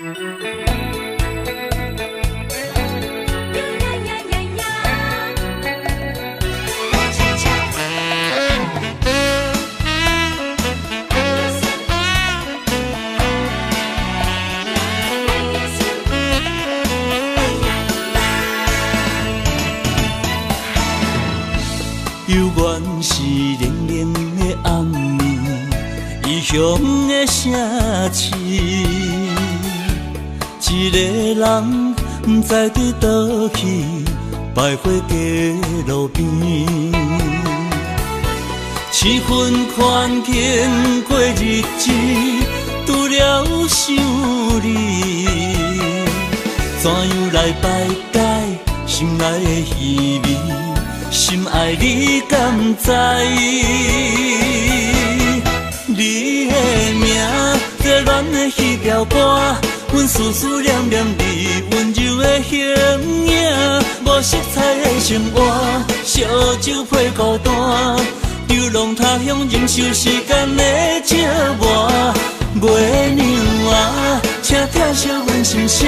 犹原是冷冷的暗暝，异乡的城市，一个人不知伫倒去，徘徊街路边。七分宽景过日子，拄了想你，怎样来排解心内的虚味？心爱你敢知？你的名在阮的彼条歌，阮思思念念你温柔的形影，无色彩的生活，烧酒配孤单，流浪他乡忍受时间的折磨。月娘啊，请听惜阮心声，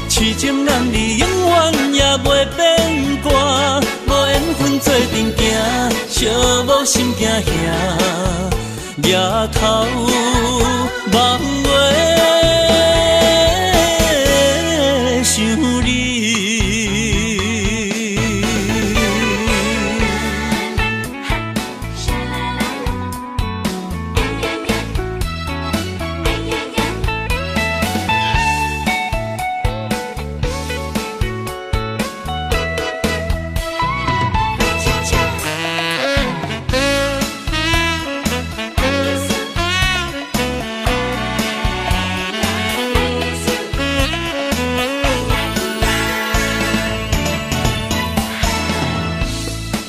痴情男儿永远也袂变卦。无缘分做阵行，寂寞心惊吓，夜头梦话想你。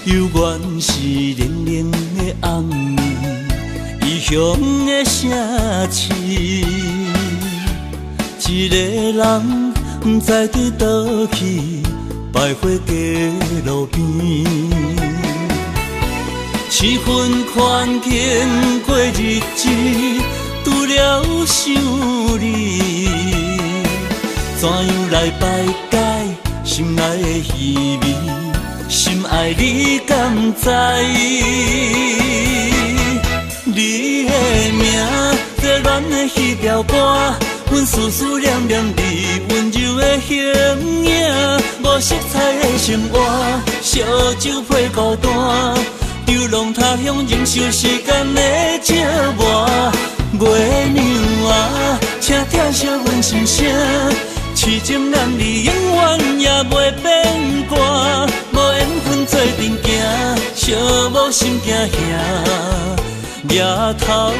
犹原是冷冷的暗暝，异乡的城市，一个人不知伫倒去，徘徊街路边。七分宽景过日子，拄了想你，怎样来排解心内的虚味？心爱你敢知？你的名在阮的彼条歌，阮思思念念你温柔的形影，无色彩的生活，烧酒配孤单，流浪他乡忍受时间的折磨。月娘啊，请听惜阮心声，痴情男儿永远也袂变卦。无缘分做阵行，寂寞心惊吓，夜头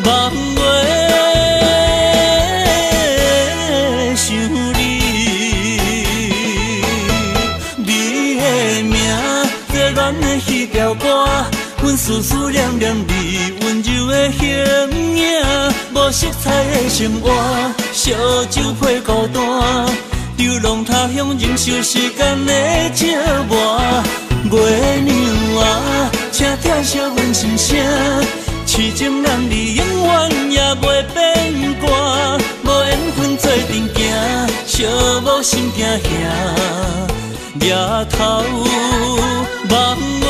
梦话想你。你的名在阮的彼条歌，阮思思念念你温柔的形影，无色彩的生活，烧酒配孤单，流浪他乡忍受时间的折磨。月娘啊，请听惜阮心声，痴情男儿永远也袂变卦。无缘分做阵行，寂寞心惊吓，夜头梦。